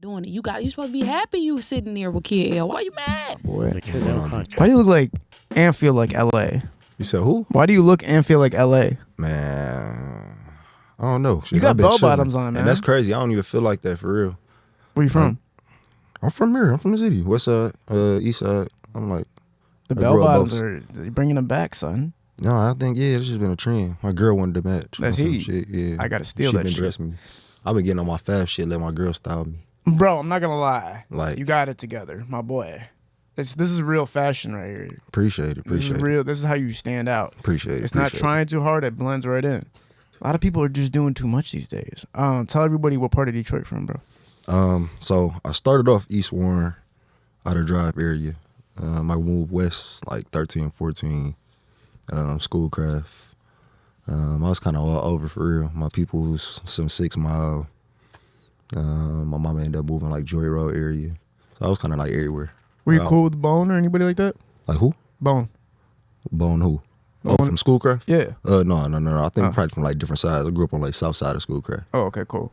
doing it. You supposed to be happy you sitting there with Kid L. Why you mad? Boy, why do you look like and feel like LA? You said who? Why do you look and feel like LA? Man, I don't know. Shit, You got I've been bell chilling. bottoms on, man. And that's crazy. I don't even feel like that for real. Where you from? I'm from here. I'm from the city. West side, east side. I'm like, The I bell grew up bottoms both. are they bringing them back, son. no, I think it's just been a trend. My girl wanted to match. That's on some heat. shit. Yeah, I gotta steal she that been shit. dressing me. I've been getting on my fab shit. Let my girl style me. Bro, I'm not gonna lie. Like, You got it together, my boy. This is real fashion right here. appreciate it. This is Appreciate it. real. This is how you stand out. Appreciate it. It's not appreciate it. trying too hard. It blends right in. A lot of people are just doing too much these days. Tell everybody what part of Detroit you're from, bro. So I started off East Warren, out of Drive area. I moved west like 13, 14, Schoolcraft. I was kind of all over for real. My people was some 6 Mile. My mama ended up moving like Joy Road area. So I was kind of like everywhere. Were you Wow. cool with Bone or anybody like that? Like who? Bone. Bone who? Oh, Bone- from Schoolcraft? Yeah. No. I think probably from like different sides. I grew up on like south side of Schoolcraft. Oh, okay, cool.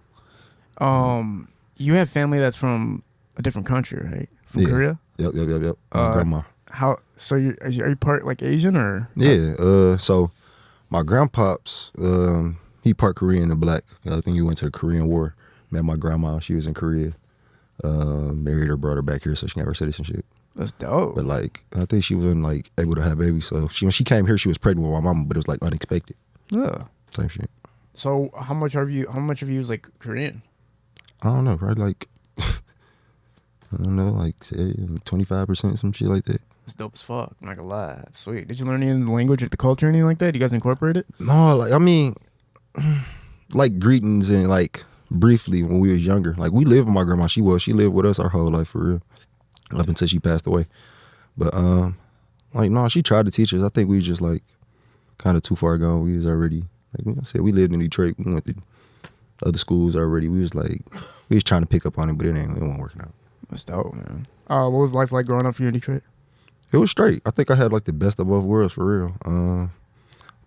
You have family that's from a different country, right? From Yeah. Korea? Yep. My grandma. How? So are you part like Asian or? Yeah. So my grandpops, he part Korean and black. I think he went to the Korean War. Met my grandma. She was in Korea. Married her brother back here, so she got her citizenship. That's dope. But like, I think she wasn't like able to have babies. So when she came here, she was pregnant with my mama, but it was like unexpected. Yeah. Same shit. So how much of you is like Korean? I don't know, probably like I don't know, like 25%, some shit like that. It's dope as fuck. I'm not gonna lie. That's sweet. Did you learn any of the language or the culture or anything like that? You guys incorporate it? No, like I mean, like greetings and like briefly when we was younger. Like we lived with my grandma. She lived with us our whole life for real, up until she passed away. But like no, she tried to teach us. I think we was just like kind of too far gone. We was already like I said, we lived in Detroit. We went to other schools already. We was trying to pick up on it, but it wasn't working out. That's dope, man. What was life like growing up for you in Detroit? It was straight. I think I had like the best of both worlds for real.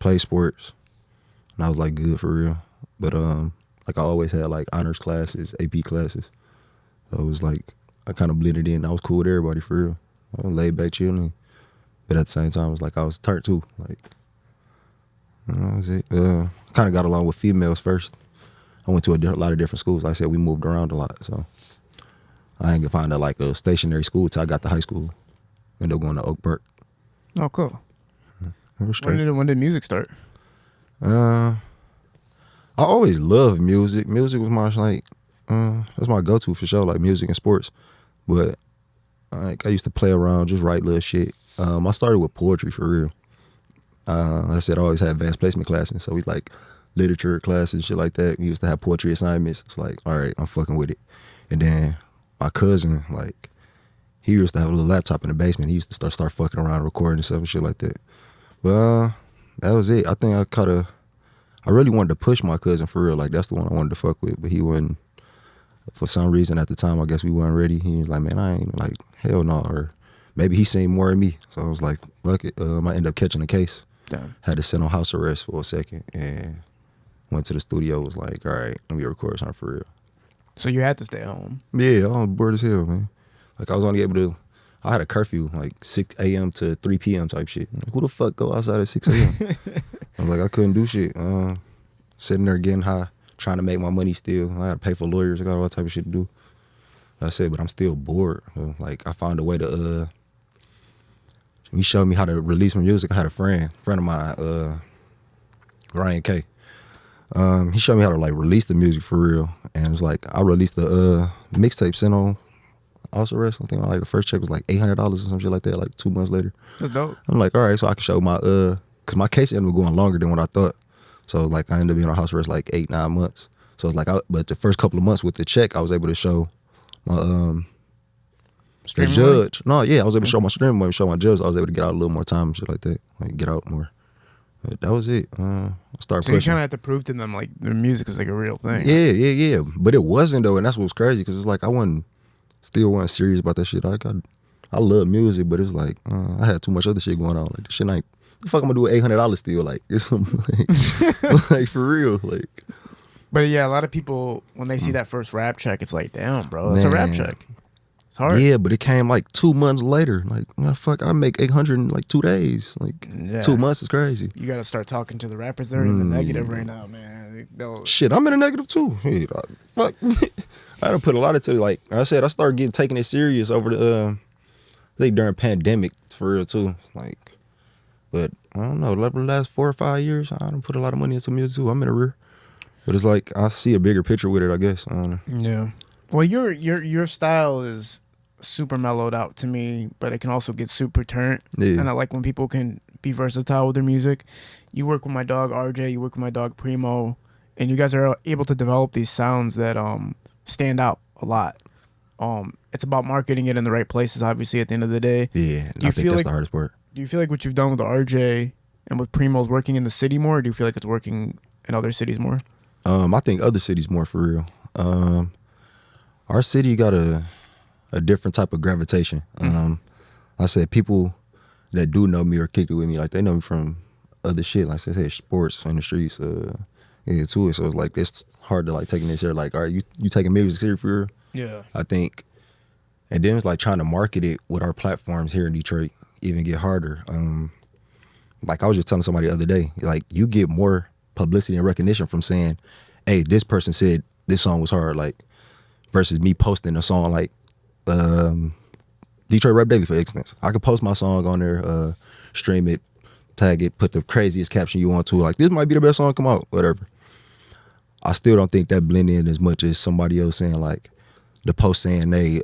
Played sports, and I was like good for real. But like I always had like honors classes, AP classes. So it was like I kind of blended in. I was cool with everybody for real. I was laid back chilling, but at the same time, it was like I was turned too. Like that was it. Kind of got along with females first. I went to a lot of different schools. Like I said, we moved around a lot, so I ain't gonna find like a stationary school till I got to high school. Ended up going to Oak Park. Oh, cool. It was straight. When did music start? I always loved music. Music was my like that's my go-to for sure, like music and sports. But like I used to play around, just write little shit. I started with poetry for real. Like I said, I always had advanced placement classes, so we like literature classes and shit like that. We used to have poetry assignments. It's like, all right, I'm fucking with it. And then my cousin, like, he used to have a little laptop in the basement. He used to start fucking around, recording and stuff and shit like that. But that was it. I think I really wanted to push my cousin for real. Like, that's the one I wanted to fuck with. But he wasn't, for some reason at the time, I guess we weren't ready. He was like, man, I ain't, like, hell no. Or maybe he seen more in me. So I was like, fuck it. I ended up catching a case. Damn. Had to sit on house arrest for a second and went to the studio. Was like, all right, let me record something for real. So you had to stay home. Yeah, I was bored as hell, man. Like I was only able to, I had a curfew like 6 a.m. to 3 p.m. type shit. Like, who the fuck go outside at 6 a.m.? I was like, I couldn't do shit. Sitting there getting high, trying to make my money still. I had to pay for lawyers. I got all that type of shit to do. I said, but I'm still bored. So, like I found a way to, he showed me how to release my music. I had a friend of mine, Ryan K. He showed me how to like release the music for real. And it was like, I released the mixtape sent on house arrest. I think like the first check was like $800 or some shit like that, like 2 months later. That's dope. I'm like, all right, so I can show my, cause my case ended up going longer than what I thought. So like I ended up being on house arrest like 8-9 months. So it's like, but the first couple of months with the check, I was able to show my, the Streaming judge. No, yeah, I was able to show my stream money, show my judge. I was able to get out a little more time and shit like that. Like get out more. But that was it. I started So you pushing. kind of had to prove to them like their music is like a real thing. Yeah. But it wasn't though, and that's what was crazy because it's like I still wasn't serious about that shit. I love music, but it's like I had too much other shit going on. Like this shit ain't. The fuck I'm gonna do with $800 still? Like it's some, like for real. Like But yeah, a lot of people when they see that first rap check, it's like, damn, bro, that's a rap Man. check. It's hard. Yeah, but it came like 2 months later. Like, what the fuck, I make 800 in like 2 days. Like, Yeah. 2 months is crazy. You got to start talking to the rappers. They're in the negative right now, man. Shit, I'm in a negative too. Hey, fuck. I had to put a lot into, like I said, I started taking it serious over the, I think during pandemic for real too. Like, but I don't know, the last 4 or 5 years, I don't put a lot of money into music too. I'm in the rear. But it's like, I see a bigger picture with it, I guess. I don't know. Yeah. Well, your style is super mellowed out to me, but it can also get super turned. Yeah. And I like when people can be versatile with their music. You work with my dog RJ, you work with my dog Primo, and you guys are able to develop these sounds that stand out a lot. It's about marketing it in the right places, obviously, at the end of the day. Yeah, I think that's the hardest part. Do you feel like what you've done with the RJ and with Primo is working in the city more, or do you feel like it's working in other cities more? I think other cities more for real. Our city got a different type of gravitation. I said people that do know me or kick it with me, like they know me from other shit, like I said, sports in the streets, yeah, too. So it's like it's hard to like taking this here, like, all right, you taking music serious for real? Yeah. I think, and then it's like trying to market it with our platforms here in Detroit even get harder. Like I was just telling somebody the other day, like you get more publicity and recognition from saying, hey, this person said this song was hard, like, versus me posting a song like Detroit Rap Daily, for instance. I could post my song on there, stream it, tag it, put the craziest caption you want to, like, this might be the best song come out, whatever. I still don't think that blend in as much as somebody else saying, like, the post saying, hey,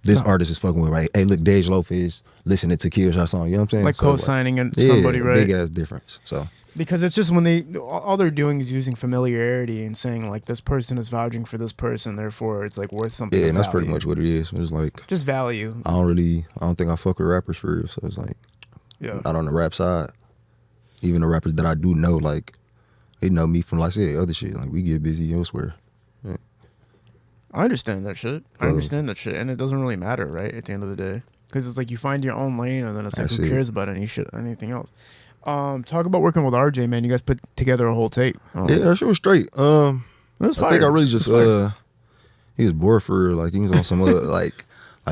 this artist is fucking with, right? Hey, look, Dej Loaf is listening to Killshot song, you know what I'm saying? Like So, co-signing and yeah, somebody, right? big ass difference, so. Because it's just when all they're doing is using familiarity and saying like this person is vouching for this person, therefore it's like worth something. Yeah, of and that's value. pretty much what it is. It's like Just value. I don't think I fuck with rappers for real. So it's like, Yeah. not on the rap side. Even the rappers that I do know, like, they know me from, like I said, other shit. Like, we get busy elsewhere. Yeah. I understand that shit. And it doesn't really matter, right? At the end of the day, because it's like you find your own lane, and then it's like That's who it. cares about anything else. Talk about working with RJ, man. You guys put together a whole tape. Yeah, that shit was straight. It was I think fire. I really just he was bored for real. Like he was on some other like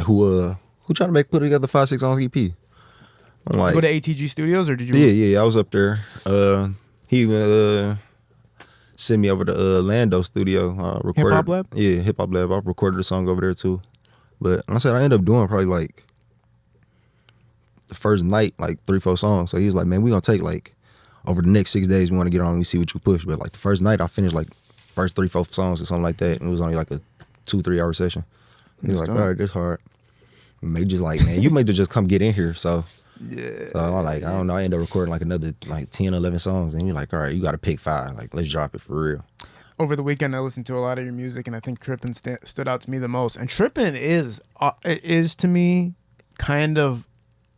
who trying to put together 5-6 on EP. I'm like, Go to ATG Studios, or did you? yeah, I was up there. He even sent me over to Lando Studio. Recorded, Hip Hop Lab? Yeah, Hip Hop Lab. I recorded a song over there too. But like I said, I ended up doing probably like the first night, like 3-4 songs. So he was like, man, we gonna take like over the next 6 days, we want to get on and see what you push. But like the first night, I finished like first 3-4 songs or something like that. And it was only like a 2-3 hour session. He was like, all right, this hard. Maybe just like, man, you may just come get in here. So Yeah. so I'm like, I don't know. I ended up recording like another like 10, 11 songs. And you're like, all right, you got to pick 5. Like, let's drop it for real. Over the weekend, I listened to a lot of your music, and I think Trippin' stood out to me the most. And Trippin' is to me kind of,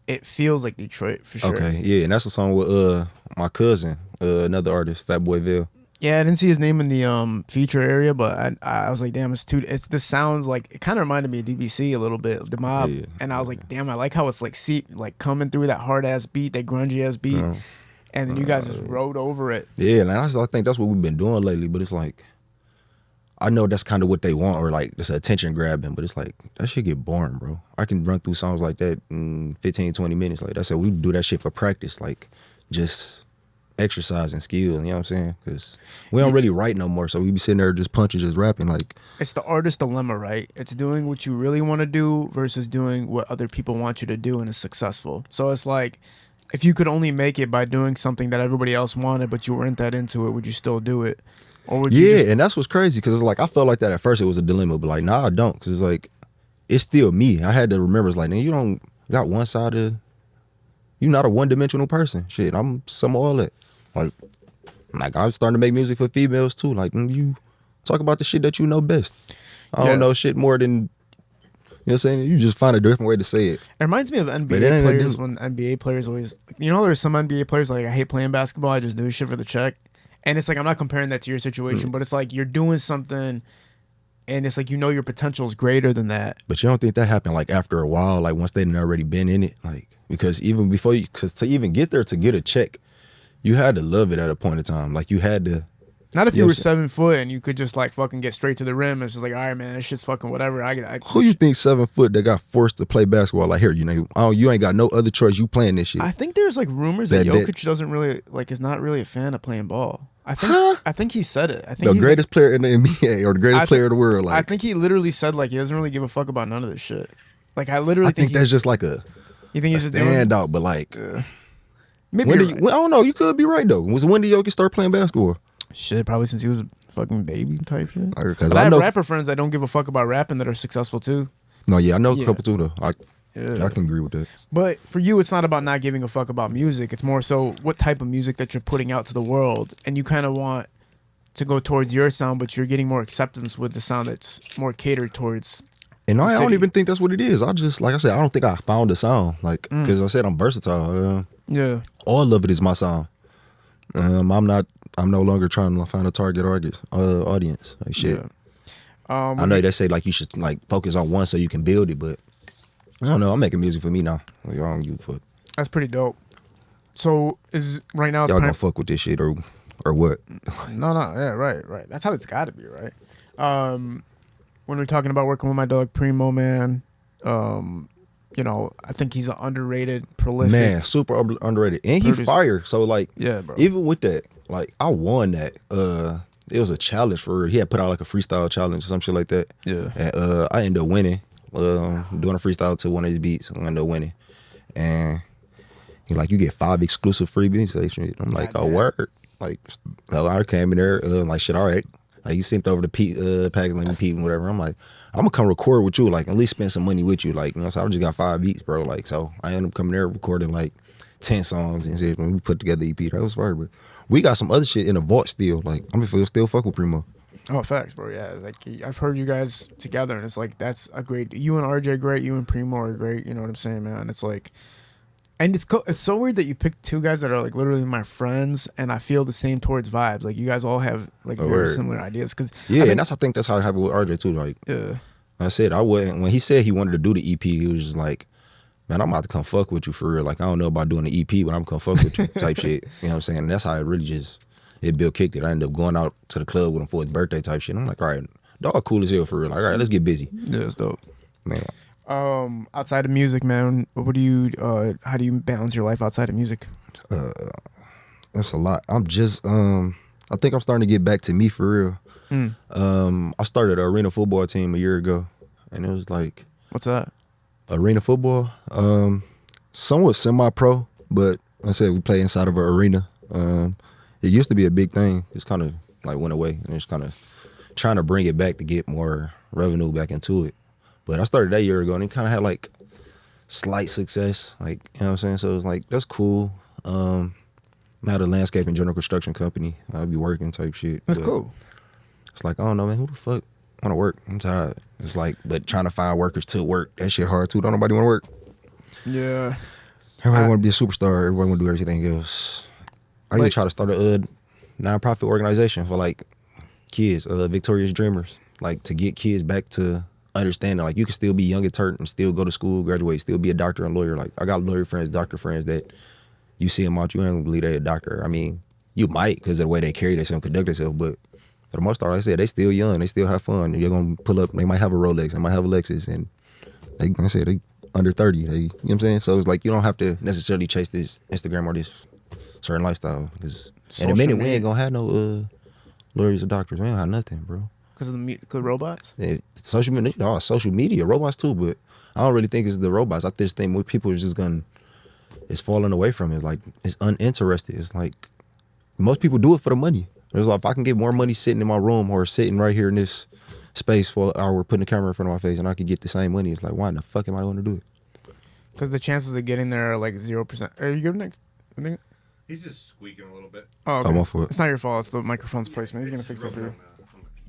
it feels like Detroit for sure. Okay, yeah, and that's a song with my cousin, another artist, Fat Boy Ville. Yeah, I didn't see his name in the feature area, but I was like, damn, this sounds like, it kind of reminded me of DBC a little bit, the Mob. Yeah, and I was like, damn, I like how it's like coming through that hard ass beat, that grungy ass beat, and then you guys just rode over it. Yeah, and I think that's what we've been doing lately. But it's like, I know that's kind of what they want, or like it's attention grabbing. But it's like that shit get boring, bro. I can run through songs like that in 15, 20 minutes. Like I said, we do that shit for practice, like just exercising skills. You know what I'm saying? Because we don't really write no more, so we be sitting there just punching, just rapping. Like It's the artist dilemma, right? It's doing what you really want to do versus doing what other people want you to do and is successful. So it's like, if you could only make it by doing something that everybody else wanted, but you weren't that into it, would you still do it? Or would you and that's what's crazy, because it's like I felt like that at first. It was a dilemma, but like nah, I don't, because it's like it's still me. I had to remember, it's like, man, you don't got one side of, you're not a one-dimensional person. Shit, I'm some of all that. Like I'm starting to make music for females too. Like you talk about the shit that you know best. I don't know shit more than, you know what I'm saying? You just find a different way to say it. It reminds me of NBA players when NBA players always, you know, there's some NBA players like, I hate playing basketball, I just do shit for the check. And it's like, I'm not comparing that to your situation, but it's like you're doing something and it's like, you know, your potential is greater than that. But you don't think that happened like after a while, like once they'd already been in it? Like, because even before because to even get there to get a check, you had to love it at a point in time. Like you had to Not if You you know were what I'm 7 foot and you could just like fucking get straight to the rim. It's just like, all right, man, that shit's fucking whatever. Who you think 7 foot that got forced to play basketball? Like here, you ain't got no other choice. You playing this shit. I think there's like rumors that Jokic doesn't really like is not really a fan of playing ball. I think he said it. I think the greatest player in the NBA or the greatest player in the world. Like I think he literally said like he doesn't really give a fuck about none of this shit. Like I literally think that's just like a you think he's a standout, but like maybe I don't know. You could be right though. When did Jokic start playing basketball? Shit, probably since he was a fucking baby type shit. Because I have rapper friends that don't give a fuck about rapping that are successful too. No, yeah, I know a couple too though. I can agree with that. But for you, it's not about not giving a fuck about music. It's more so what type of music that you're putting out to the world, and you kind of want to go towards your sound, but you're getting more acceptance with the sound that's more catered towards. And I don't even think that's what it is. I just, like I said, I don't think I found a sound. Like, because I said I'm versatile. Yeah. All of it is my sound. I'm no longer trying to find a target audience. Like shit. Yeah. I know they say like you should like focus on one so you can build it, but I don't know. I'm making music for me now. Like, I don't give a fuck. That's pretty dope. So is right now y'all gonna fuck with this shit or what? No, yeah, right. That's how it's got to be, right? When we're talking about working with my dog Primo, man, I think he's an underrated, prolific man, super underrated, and he fire. So like, yeah, bro. Even with that, like I won that. It was a challenge for he had put out like a freestyle challenge or some shit like that. Yeah, and I ended up winning. Doing a freestyle to one of his beats, I ended up winning, and he like you get 5 exclusive freebies. I'm like, oh word. Like, I came in there, like, shit, all right. Like, he sent over the package, like, Pete and whatever. I'm like, I'm gonna come record with you, like, at least spend some money with you. Like, so I just got 5 beats, bro. Like, so I ended up coming there recording, like, 10 songs and shit. When we put together the EP, that was fire. But we got some other shit in the vault still. Like, I'm still fuck with Primo. Oh, facts, bro. Yeah, like, I've heard you guys together, and it's like, that's a great, you and RJ great, you and Primo are great, you know what I'm saying, man? It's like, and it's so weird that you picked 2 guys that are like literally my friends, and I feel the same towards vibes. Like you guys all have like very similar ideas. Cause and I think that's how it happened with RJ too. Like, I said I wouldn't. When he said he wanted to do the EP, he was just like, "Man, I'm about to come fuck with you for real. Like I don't know about doing the EP, but I'm gonna come fuck with you," type shit. You know what I'm saying? And that's how it really just Bill kicked it. I ended up going out to the club with him for his birthday type shit. I'm like, all right, dog, cool as hell for real. Like, all right, let's get busy. Yeah, it's dope, man. Outside of music, man, what do you how do you balance your life outside of music? That's a lot. I'm just I think I'm starting to get back to me for real. I started an arena football team a year ago, and it was like, what's that? Arena football, somewhat semi-pro, but like I said, we play inside of an arena. It used to be a big thing. It's kind of like went away, and it's kind of trying to bring it back to get more revenue back into it. But I started that year ago, and it kind of had like slight success, like, you know what I'm saying? So it was like, that's cool. I had a landscape and general construction company. I'd be working type shit. That's cool. It's like, I don't know, man, who the fuck want to work? I'm tired. It's like, but trying to find workers to work, that shit hard too. Don't nobody want to work. Yeah. Everybody want to be a superstar. Everybody want to do everything else. I even try to start a nonprofit organization for like kids, Victorious Dreamers, like to get kids back to understanding like you can still be young and turnt and still go to school, graduate, still be a doctor and lawyer. Like I got lawyer friends, doctor friends that you see them out, you ain't gonna believe they a doctor. I mean, you might because of the way they carry themselves, conduct themselves, but for the most part, like I said, they still young, they still have fun. You're gonna pull up, they might have a Rolex, they might have a Lexus, and they, like I said, they under 30. They, you know what I'm saying? So it's like you don't have to necessarily chase this Instagram or this certain lifestyle because in a minute we ain't gonna have no lawyers or doctors. We don't have nothing, bro. Because of the robots? Yeah, social media, robots too, but I don't really think it's the robots. I just think more people are just it's falling away from it. Like, it's uninterested. It's like, most people do it for the money. It's like, if I can get more money sitting in my room or sitting right here in this space for an hour, putting the camera in front of my face, and I could get the same money, it's like, why in the fuck am I going to do it? Because the chances of getting there are like 0%. Are you good, Nick? He's just squeaking a little bit. Oh, okay. I'm off for it. It's not your fault. It's the microphone's placement. He's going to fix it for you.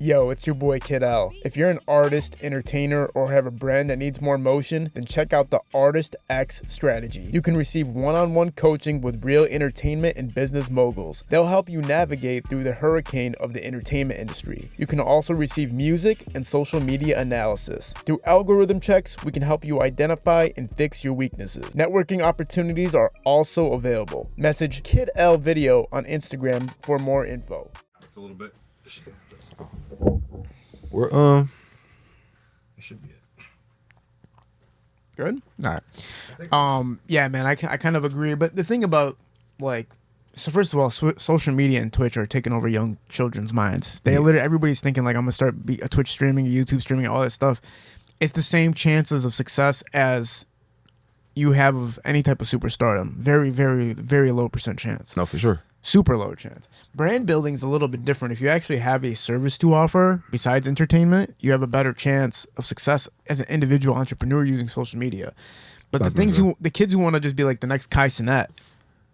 Yo, it's your boy Kid L. If you're an artist, entertainer, or have a brand that needs more motion, then check out the Artist X strategy. You can receive one-on-one coaching with real entertainment and business moguls. They'll help you navigate through the hurricane of the entertainment industry. You can also receive music and social media analysis. Through algorithm checks, we can help you identify and fix your weaknesses. Networking opportunities are also available. Message Kid L Video on Instagram for more info. a little bit. We're It should be it. Good. All right. Yeah, man, I kind of agree. But the thing about like, so first of all, social media and Twitch are taking over young children's minds. They literally everybody's thinking like I'm gonna start a Twitch streaming, YouTube streaming, all that stuff. It's the same chances of success as you have of any type of superstardom. Very, very, very low % chance. no, for sure. Super low chance. Brand building is a little bit different. If you actually have a service to offer besides entertainment, you have a better chance of success as an individual entrepreneur using social media. But the kids who want to just be like the next Kai Cenat,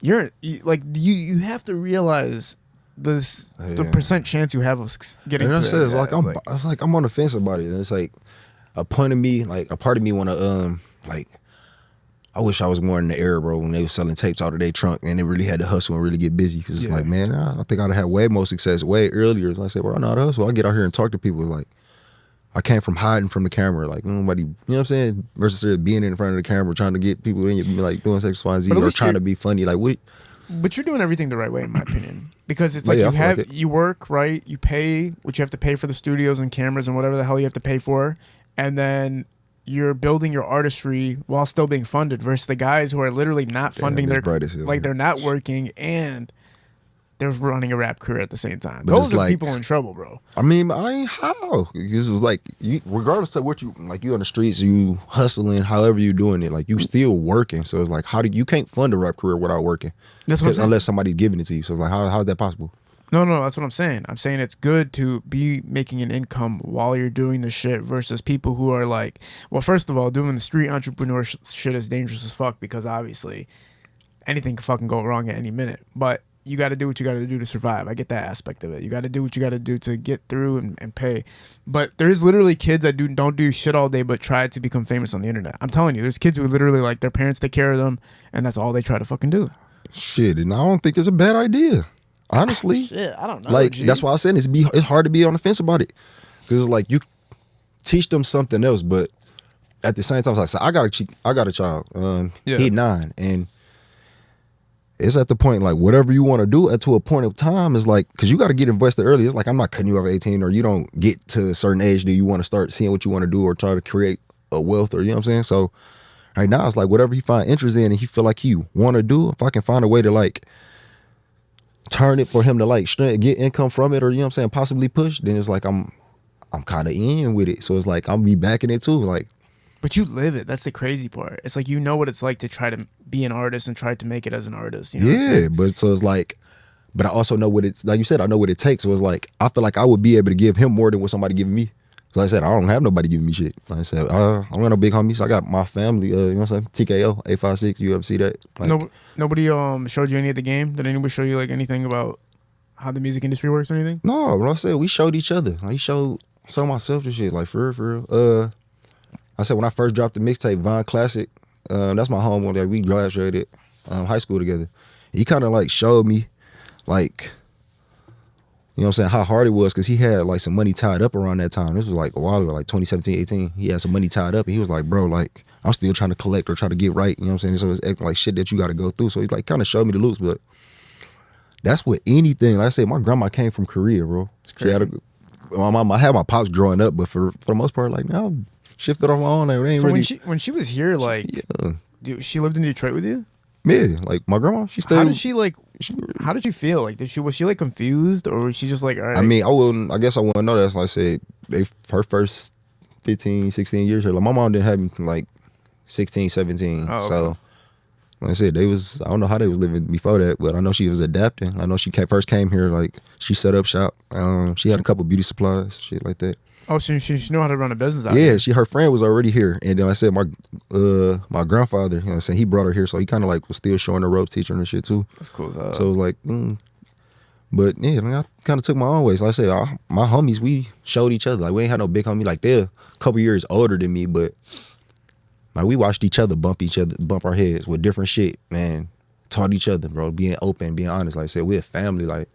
you have to realize the % chance you have of getting. And to I said, that. it's like I'm on the fence about it. And it's like a part of me want to I wish I was more in the era, bro, when they were selling tapes out of their trunk and they really had to hustle and really get busy. Because it's like, man, I think I'd have had way more success way earlier. Like I said, bro, I know how to hustle. I get out here and talk to people. Like, I came from hiding from the camera. Like, nobody, you know what I'm saying? Versus being in front of the camera trying to get people in, like doing X, Y, and Z or trying to be funny. Like, what? But you're doing everything the right way, in my opinion. Because it's like you work, right? You pay what you have to pay for the studios and cameras and whatever the hell you have to pay for. And then you're building your artistry while still being funded versus the guys who are literally not funding their they're not working and they're running a rap career at the same time. Those are people in trouble, bro. I mean, I ain't how. Because it's like, regardless of what you on the streets, you hustling, however you doing it, like you still working. So it's like, you can't fund a rap career without working. That's what I'm saying. Unless somebody's giving it to you. So it's like, how is that possible? No, that's what I'm saying. I'm saying it's good to be making an income while you're doing the shit versus people who are like, well, first of all, doing the street entrepreneur shit is dangerous as fuck because obviously anything can fucking go wrong at any minute. But you got to do what you got to do to survive. I get that aspect of it. You got to do what you got to do to get through and pay. But there's literally kids that don't do shit all day but try to become famous on the internet. I'm telling you, there's kids who literally like their parents take care of them and that's all they try to fucking do. Shit, and I don't think it's a bad idea. Honestly, shit, I don't know. Like that's why I said it's hard to be on the fence about it, because it's like you teach them something else, but at the same time, it's like, so I got a child. He's 9, and it's at the point like whatever you want to do at to a point of time is like, because you got to get invested early. It's like I'm not cutting you over 18, or you don't get to a certain age that you want to start seeing what you want to do or try to create a wealth, or you know what I'm saying. So right now it's like whatever he find interest in and he feel like he want to do. If I can find a way to like turn it for him to like get income from it, or you know what I'm saying, possibly push, then it's like I'm kind of in with it. So it's like I'll be backing it too. Like, but you live it. That's the crazy part. It's like you know what it's like to try to be an artist and try to make it as an artist. You know yeah, but so it's like, but I also know what it's like. You said I know what it takes. So it's like I feel like I would be able to give him more than what somebody giving me. So like I said, I don't have nobody giving me shit. Like I said, I don't got no big homies. I got my family. You know what I'm saying? TKO 856. You ever see that? Like, nobody showed you any of the game. Did anybody show you like anything about how the music industry works or anything? No, when I said we showed each other. Like, he showed some of myself and shit. Like for real. I said when I first dropped the mixtape, Vine Classic. That's my homeboy that we graduated high school together. He kind of like showed me like, you know what I'm saying, how hard it was, because he had like some money tied up around that time. This was like a while ago, like 2017, 18. He had some money tied up and he was like, bro, like I'm still trying to collect or try to get right. You know what I'm saying? So it's acting like shit that you got to go through. So he's like kind of showed me the loops, but that's with anything. Like I said, my grandma came from Korea, bro. She had my mom, I had my pops growing up, but for the most part, like now shifted off my own. Like, ain't so really, when she was here, like, she lived in Detroit with you? Yeah, like my grandma, she stayed. How did she like? How did you feel? Like, was she like confused, or was she just like, all right? I mean, I guess I wouldn't know that. Like I said, her first 15, 16 years here. Like my mom didn't have me from like 16, 17. Oh, okay. So like I said, I don't know how they was living before that, but I know she was adapting. I know she first came here, like she set up shop. She had a couple beauty supplies, shit like that. Oh, she knew how to run a business out here. here. Her friend was already here. And then I said my grandfather, you know what I'm saying, he brought her here, so he kind of like was still showing the ropes, teaching her shit too. That's cool. So it was like, but yeah, I kind of took my own way. So like I said, my homies, we showed each other. Like we ain't had no big homie. Like they're a couple years older than me, but like we watched each other bump our heads with different shit, man. Taught each other, bro, being open, being honest. Like I said, we're a family. Like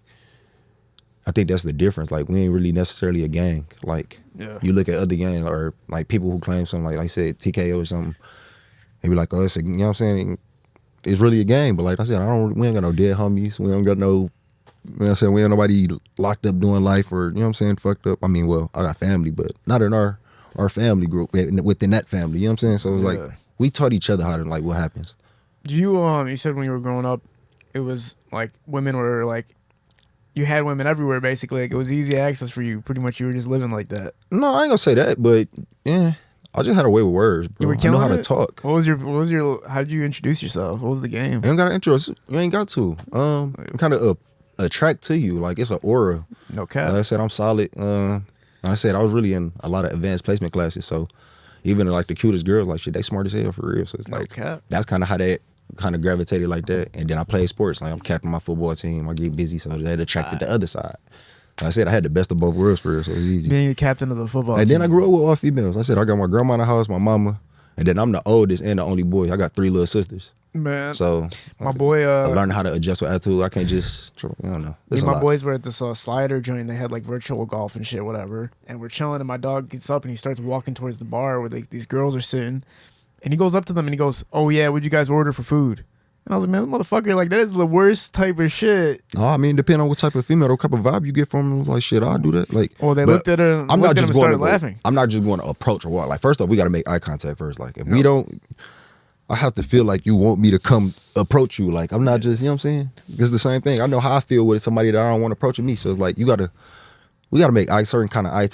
I think that's the difference. Like we ain't really necessarily a gang. Like you look at other gangs or like people who claim something like I said TKO or something, they be like, oh, you know what I'm saying? It's really a gang. But like I said, we ain't got no dead homies. We don't got no You know what I'm saying? We ain't nobody locked up doing life or, you know what I'm saying, fucked up. I mean, well, I got family, but not in our family group, within that family. You know what I'm saying? So it's like, we taught each other how to, like, what happens. Do you said when you were growing up, it was like women were like, you had women everywhere basically. Like it was easy access for you. Pretty much, you were just living like that. No, I ain't gonna say that, but yeah, I just had a way with words, bro. You were I know killing how to it? talk. What was your? How did you introduce yourself? What was the game? You ain't got to intro. You ain't got to. I'm kind of attract to you. Like it's an aura. No cap. Like I said, I'm solid. Like I said, I was really in a lot of advanced placement classes, so even like the cutest girls, like shit, they smart as hell for real. So it's No like cap. that's kind of how that kind of gravitated like that. And then I played sports. Like I'm captain of my football team. I get busy, so that attracted the other side. Like I said, I had the best of both worlds for real, so it was easy. Being the captain of the football And team. then I grew up with all females. I said I got my grandma in the house, my mama, and then I'm the oldest and the only boy. I got 3 little sisters. Man, So my boy. I learned how to adjust with attitude. I can't just, I don't know. Me and my boys were at this slider joint. They had like virtual golf and shit, whatever. And we're chilling, and my dog gets up and he starts walking towards the bar where like these girls are sitting. And he goes up to them and he goes, "Oh yeah, what'd you guys order for food?" And I was like, "Man, motherfucker, like that is the worst type of shit." Oh, I mean, depending on what type of female, what type of vibe you get from them, like shit, I'll do that. Like, Well, they but looked at her, I'm not just and going started to laughing. I'm not just going to approach or what. Like, first off, we got to make eye contact first. Like, if we don't, I have to feel like you want me to come approach you. Like, I'm not just, you know what I'm saying? It's the same thing. I know how I feel with somebody that I don't want approaching me. So it's like we got to make certain kind of eye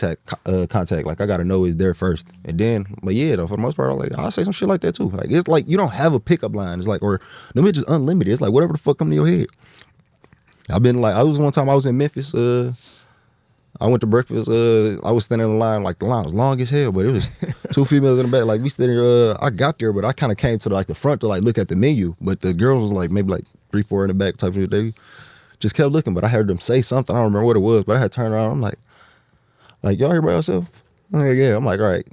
contact. Like I got to know it's there first, and then. But yeah, though, for the most part, I'll say some shit like that too. Like it's like you don't have a pickup line. It's like or them bitches unlimited. It's like whatever the fuck come to your head. I've been like I was one time I was in Memphis. I went to breakfast. I was standing in line like the line was long as hell, but it was 2 females in the back. Like we standing. I got there, but I kind of came to the front to like look at the menu. But the girls was like maybe like 3, 4 in the back type of shit. They just kept looking, but I heard them say something. I don't remember what it was, but I had turned around. I'm like y'all here by yourself? I'm like, yeah. I'm like, all right,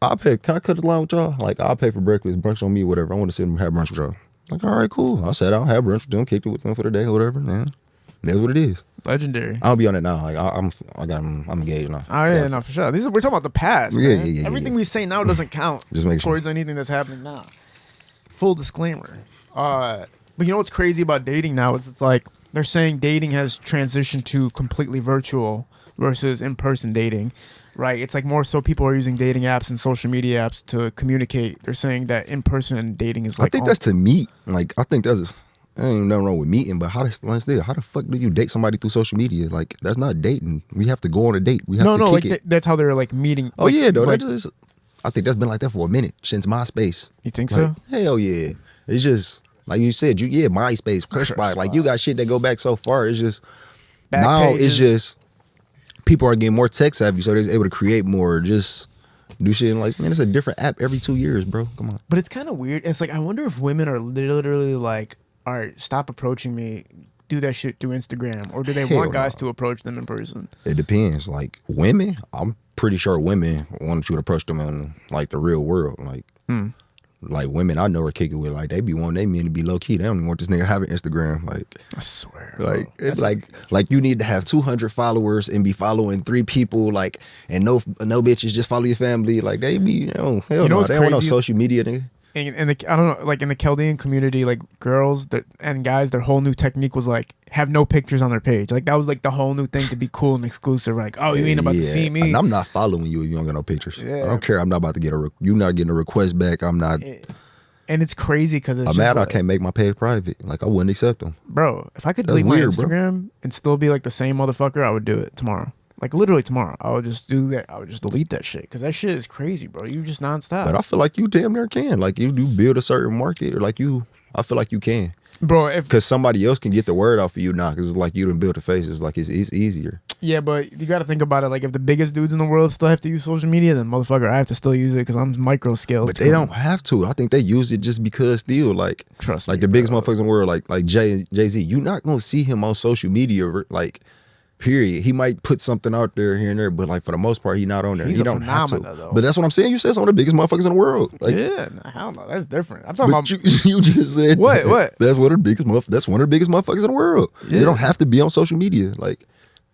I'll pay. Can I cut the line with y'all? Like, I'll pay for breakfast, brunch on me, whatever. I want to sit and have brunch with y'all. Like, all right, cool. I sat down, have brunch with them, kicked it with them for the day, or whatever. Man, that's what it is. Legendary. I'll be on it now. Like, I'm engaged now. Oh yeah, no, for sure. We're talking about the past. Yeah, Man. yeah. Everything we say now doesn't count Just make sure. towards anything that's happening now. Full disclaimer. But you know what's crazy about dating now is it's like they're saying dating has transitioned to completely virtual versus in-person dating, right? It's like more so people are using dating apps and social media apps to communicate. They're saying that in-person dating is like I think that's to meet. Like, I think that's. There ain't nothing wrong with meeting, but how the fuck do you date somebody through social media? Like, that's not dating. We have to go on a date. We have to kick it. That's how they're like meeting. Oh like, yeah, though. like, I think that's been like that for a minute since MySpace. You think Like, so? Hell yeah. It's just like you said. MySpace, Crush Spot. Like you got shit that go back so far. It's just Back now pages. it's just people are getting more tech savvy, so they're able to create more. Just do shit and like, man, it's a different app every 2 years, bro. Come on. But it's kind of weird. It's like I wonder if women are literally like, all right, stop approaching me. Do that shit through Instagram, or do they Hell want guys no. to approach them in person? It depends. Like women, I'm pretty sure women want you to approach them in like the real world. Like, like women I know are kicking with. Like they be wanting their men to be low key. They don't even want this nigga having Instagram. Like, I swear. like bro. it's like you need to have 200 followers and be following 3 people. Like, and no bitches just follow your family. Like they be, hell You know no. what's They don't want no crazy? social media, nigga. And I don't know, like in the Chaldean community, like girls and guys, their whole new technique was like have no pictures on their page. Like that was like the whole new thing to be cool and exclusive. Like, oh, you ain't about to see me. And I'm not following you if you don't got no pictures. Yeah. I don't care. I'm not about to get you're not getting a request back. I'm not. And it's crazy because it's I'm just mad like, I can't make my page private. Like I wouldn't accept them. bro. If I could That's delete weird, my bro. Instagram and still be like the same motherfucker, I would do it tomorrow. Like literally tomorrow, I would just do that. I would just delete that shit because that shit is crazy, bro. You just nonstop, But I feel like you damn near can. Like you do build a certain market, or like I feel like you can, bro. If because somebody else can get the word out for you now. Because it's like you done build a face. It's like it's easier. yeah, but you got to think about it. Like if the biggest dudes in the world still have to use social media, then motherfucker, I have to still use it because I'm micro scale. But they don't have to. I think they use it just because still like Trust like me, the biggest bro. motherfuckers in the world, like Jay-Z. You're not gonna see him on social media like. Period. He might put something out there here and there, but like for the most part, he not on there. He's he a don't have to. phenomena, though. But that's what I'm saying. You said some of the biggest motherfuckers in the world. Like, Yeah, hell no, that's different. I'm talking but about you just said What? that. What? That's one of the biggest that's one of the biggest motherfuckers in the world. Yeah. You don't have to be on social media. Like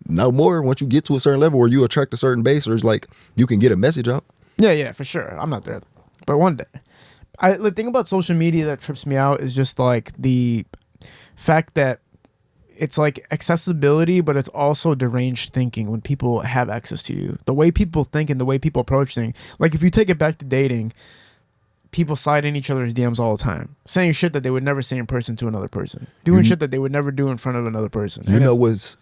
no more. Once you get to a certain level where you attract a certain base, or it's like you can get a message out. yeah, for sure. I'm not there, but one day. The thing about social media that trips me out is just like the fact that it's like accessibility, but it's also deranged thinking when people have access to you. The way people think and the way people approach things. Like if you take it back to dating, people slide in each other's DMs all the time, saying shit that they would never say in person to another person, doing shit that they would never do in front of another person. You know what's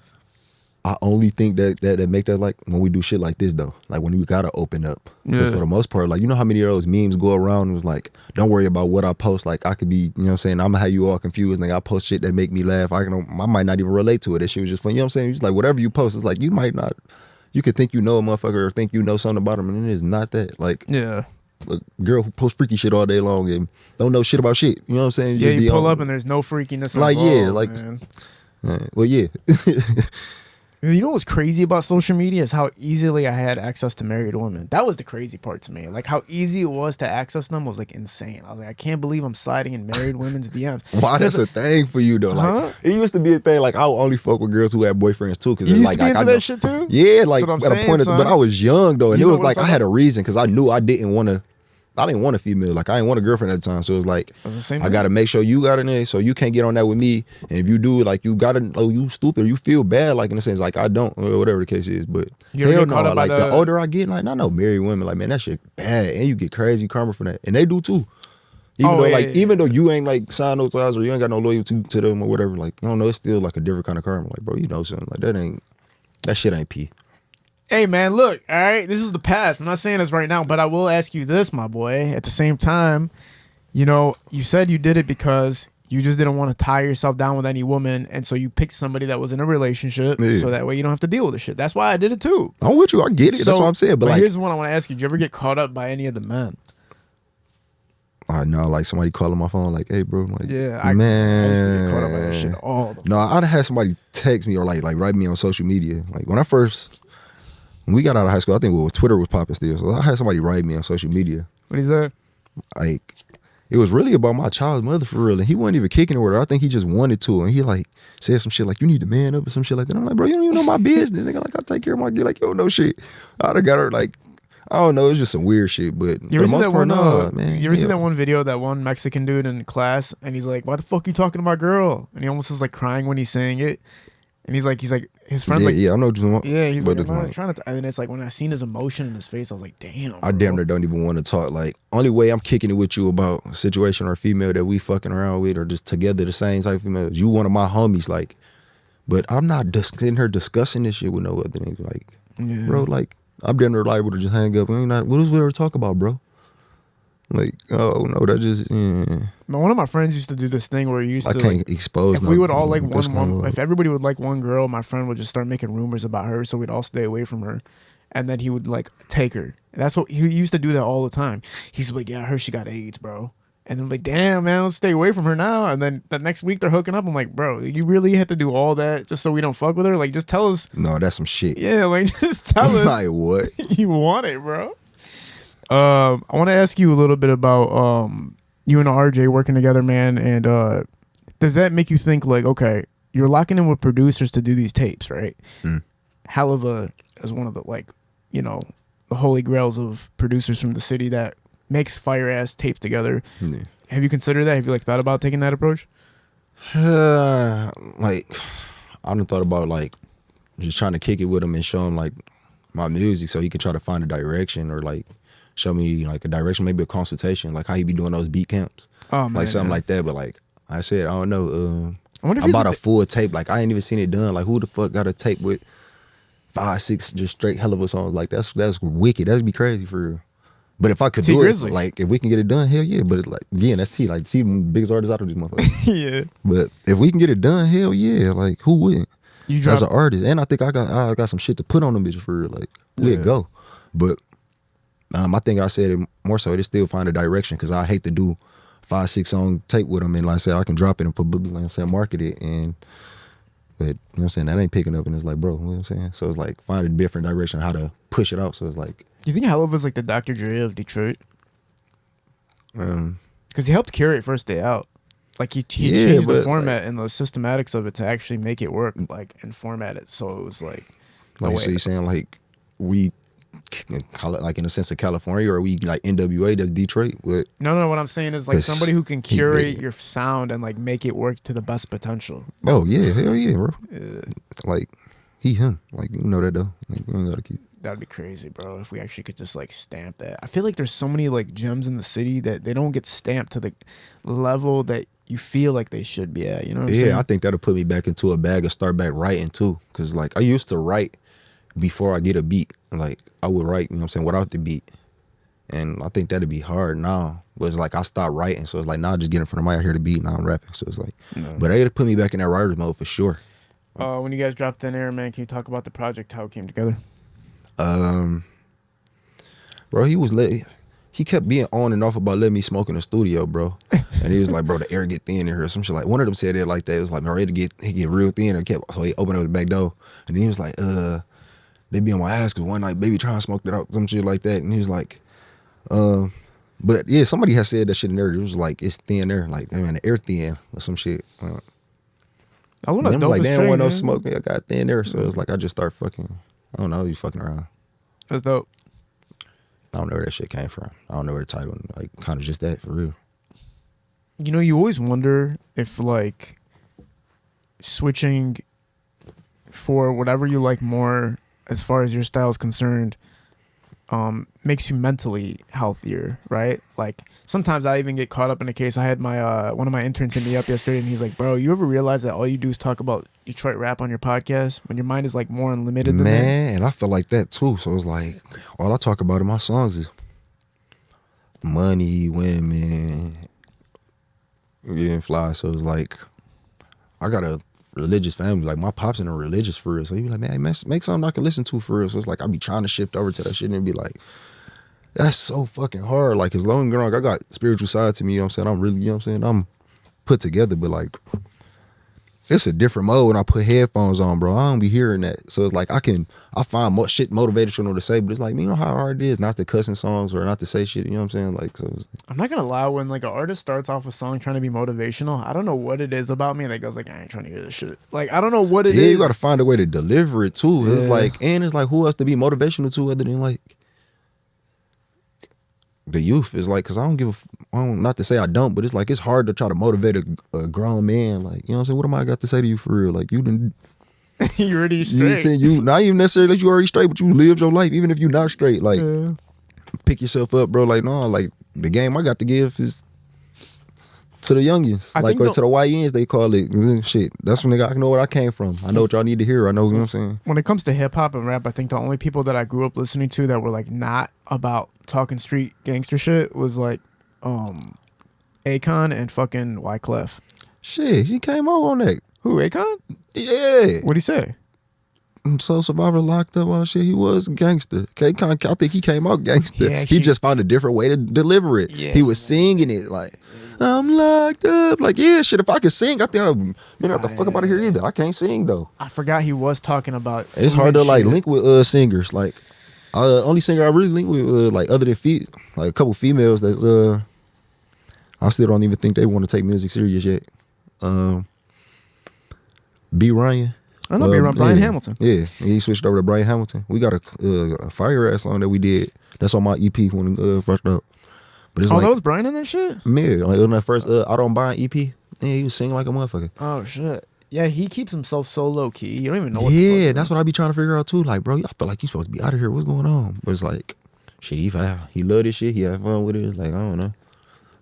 I only think that make that like when we do shit like this though, like when we gotta open up. Because for the most part, like you know how many of those memes go around and was like, don't worry about what I post. Like I could be, you know what I'm saying, I'm gonna have you all confused. Like I post shit that make me laugh. I might not even relate to it. That shit was just fun. You know what I'm saying? It's like whatever you post, it's like you might not. You could think you know a motherfucker or think you know something about him, and it is not that. Like yeah. A girl who posts freaky shit all day long and don't know shit about shit. You know what I'm saying? Yeah, Just you pull up and there's no freakiness. Like involved, yeah, like man. well yeah. You know what's crazy about social media is how easily I had access to married women. That was the crazy part to me. Like how easy it was to access them was like insane. I was like, I can't believe I'm sliding in married women's DMs. Why that's a thing for you though? Like it used to be a thing. Like I would only fuck with girls who had boyfriends too. Because you used like, to be into I that know, shit too. Yeah, like That's at what I'm a point, saying, but I was young though, and You it know was what like I'm I had a reason because I knew I didn't want to. I didn't want a female. Like I didn't want a girlfriend at the time. So it was like I gotta make sure you got in there, so you can't get on that with me. And if you do, like you gotta, oh you stupid, you feel bad, like in a sense, like I don't, or whatever the case is. But you ever hell get no, caught up like by the older I get, like I know married women, like man, that shit bad, and you get crazy karma for that, and they do too. Even though even though you ain't like signed no ties or you ain't got no loyalty to them or whatever, like I don't know, it's still like a different kind of karma. Like bro, you know something like that shit ain't pee. Hey man, look, all right, this is the past. I'm not saying this right now, but I will ask you this, my boy. At the same time, you know, you said you did it because you just didn't want to tie yourself down with any woman, and so you picked somebody that was in a relationship, so that way you don't have to deal with the shit. That's why I did it too. I'm with you, I get it. That's what I'm saying. But like, here's one I want to ask you: did you ever get caught up by any of the men? I know, like somebody calling my phone, like, "Hey, bro," like, man, I used to get caught up by that shit all the time. No, I'd have had somebody text me or like write me on social media. Like when we got out of high school, I think Twitter was popping still. So I had somebody write me on social media. What is that? Like, it was really about my child's mother for real. And he wasn't even kicking it with her. I think he just wanted to. And he like said some shit like, you need to man up or some shit like that. I'm like, bro, you don't even know my business. Nigga, like, I take care of my kid. Like, you don't know shit. I'd have got her like, I don't know. It's just some weird shit. But you ever see that one, man. You ever see that one video, that one Mexican dude in class? And he's like, why the fuck you talking to my girl? And he almost is like crying when he's saying it. And he's like, his friend's like, yeah, I know what you're talking about. Yeah, he's but like, I'm not trying to. And then it's like when I seen his emotion in his face, I was like, damn. I damn near don't even want to talk. Like, only way I'm kicking it with you about a situation or a female that we fucking around with or just together the same type of female. You one of my homies, like, but I'm not sitting here discussing this shit with no other nigga. Like, bro, like, I'm damn near liable to just hang up. What else we ever talk about, bro? Like, oh no, that just One of my friends used to do this thing where he used to can't expose. If we would all like one, if everybody would like one girl, my friend would just start making rumors about her, so we'd all stay away from her, and then he would like take her. And that's what he used to do that all the time. He's like, yeah, I heard she got AIDS, bro. And I'm like, damn, man, let's stay away from her now. And then the next week they're hooking up. I'm like, bro, you really had to do all that just so we don't fuck with her? Like, just tell us. No, that's some shit. Yeah, like just tell us. Like what? You want it, bro. I want to ask you a little bit about you and RJ working together, man. And does that make you think like, okay, you're locking in with producers to do these tapes, right? Haliva is one of the, like, you know, the holy grails of producers from the city that makes fire ass tapes together. Yeah. Have you considered that? Have you like thought about taking that approach? Like, I done thought about like just trying to kick it with him and show him like my music so he can try to find a direction or like show me like a direction, maybe a consultation, like how he be doing those beat camps. Oh, man, like something like that. But like I said, I don't know. I wonder if I bought a full tape. Like I ain't even seen it done. Like who the fuck got a tape with 5, 6 just straight hell of a songs? Like that's wicked. That'd be crazy for real. But if I could do it, like if we can get it done, hell yeah. But it, like again, that's T. Like T, the biggest artist out of these motherfuckers. Yeah. But if we can get it done, hell yeah. Like who wouldn't? As an artist, and I think I got some shit to put on them bitches for real. Like we'd go. But I think I said it more so. It still find a direction because I hate to do 5, 6 song tape with them. And like I said, I can drop it and put, like I said, market it. But you know what I'm saying, that ain't picking up. And it's like, bro, you know what I'm saying? So it's like find a different direction how to push it out. So it's like, you think Haliva's like the Dr. Dre of Detroit? Because he helped curate First Day Out. Like he changed the format and the systematics of it to actually make it work, like, and format it so it was like. so you're saying like we call it like in a sense of California, or we like NWA, that's Detroit. But No, what I'm saying is like 'cause somebody who can he curate big. your sound and like make it work to the best potential. oh yeah, hell yeah, bro. Like him. Like you know that though. Like you ain't gotta keep. That'd be crazy, bro, if we actually could just like stamp that. I feel like there's so many like gems in the city that they don't get stamped to the level that you feel like they should be at. You know what I'm saying? Yeah, I think that'll put me back into a bag and start back writing too. Cause like I used to write before I get a beat. Like I would write, you know what I'm saying, without the beat. And I think that'd be hard now. But it's like I stopped writing. So it's like now I just get in front of my, I hear the beat, now I'm rapping. So it's like, but it'll put me back in that writer's mode for sure. When you guys dropped Thin Air, man, can you talk about the project, how it came together? Bro, he kept being on and off about letting me smoke in the studio, bro. And he was like, bro, the air get thin in here. Some shit like, one of them said it like that. It was like, man, ready to get real thin. And so he opened up the back door. And then he was like, they be on my ass because one night baby trying to smoke that out, some shit like that. And he was like, but yeah, somebody has said that shit in there. It was like, it's thin air. Like, man, the air thin or some shit. I want to like, damn, want no tracks, smoke. I got thin air. So it's like, I just start fucking, I don't know, you fucking around. That's dope. I don't know where that shit came from. I don't know where the title, like, kind of just that, for real. You know, you always wonder if like switching for whatever you like more as far as your style is concerned makes you mentally healthier, right? Like sometimes I even get caught up in a case. I had my one of my interns hit me up yesterday and he's like, bro, you ever realize that all you do is talk about Detroit rap on your podcast when your mind is like more unlimited than that? Man, and I feel like that too. So it's like all I talk about in my songs is money, women, getting fly. So it's like I got a religious family. Like my pops in a religious for real. So he be like, man, make something I can listen to for real. So it's like I be trying to shift over to that shit and be like, that's so fucking hard. Like as long as I got spiritual side to me, you know what I'm saying? I'm really, you know what I'm saying? I'm put together, but like it's a different mode when I put headphones on, bro. I don't be hearing that. So it's like I find more shit motivational to say, but it's like, you know how hard it is not to cuss in songs or not to say shit, you know what I'm saying? Like, so I'm not gonna lie, when like an artist starts off a song trying to be motivational, I don't know what it is about me that goes like, I ain't trying to hear this shit. Like I don't know what it is. Yeah, you gotta find a way to deliver it too. Yeah. It's like, and it's like, who else to be motivational to other than like the youth? Is like, cause I don't give not to say I don't, but it's like it's hard to try to motivate a grown man. Like, you know what I'm saying? What am I got to say to you for real? Like you didn't. You're already You straight. saying you not even necessarily that you already straight, but you lived your life, even if you're not straight. Like pick yourself up, bro. Like no, like the game I got to give is to the youngins, I like think or to the YNs they call it. Shit, that's when I know what I came from. I know what y'all need to hear. I know, you know what I'm saying. When it comes to hip hop and rap, I think the only people that I grew up listening to that were like not about talking street gangster shit was like Akon and fucking Wyclef. Shit, he came out on that. Who, Akon? Yeah. What'd he say? So Survivor locked up all that shit. He was gangster. I think he came out gangster. Yeah, He just found a different way to deliver it. Yeah. He was singing it like, I'm locked up. Like, yeah, shit, if I could sing, I think I'd not the fuck up out of here either. I can't sing though. I forgot he was talking about. It's hard to like shit. link with singers. Like, only singer I really link with like other than like a couple females that I still don't even think they want to take music serious yet. B. Ryan. I know Brian yeah. Hamilton. Yeah, he switched over to Brian Hamilton. We got a fire ass song that we did. That's on my EP when it first up. But it's Oh, like, that was Brian in that shit? man, like on that first I Don't Buy EP, yeah, he was singing like a motherfucker. Oh, shit. Yeah, he keeps himself so low key. You don't even know what Yeah, the fuck. that's what I be trying to figure out too. Like, bro, I feel like you supposed to be out of here. What's going on? But it's like, shit, he love this shit. He have fun with it. It's like, I don't know.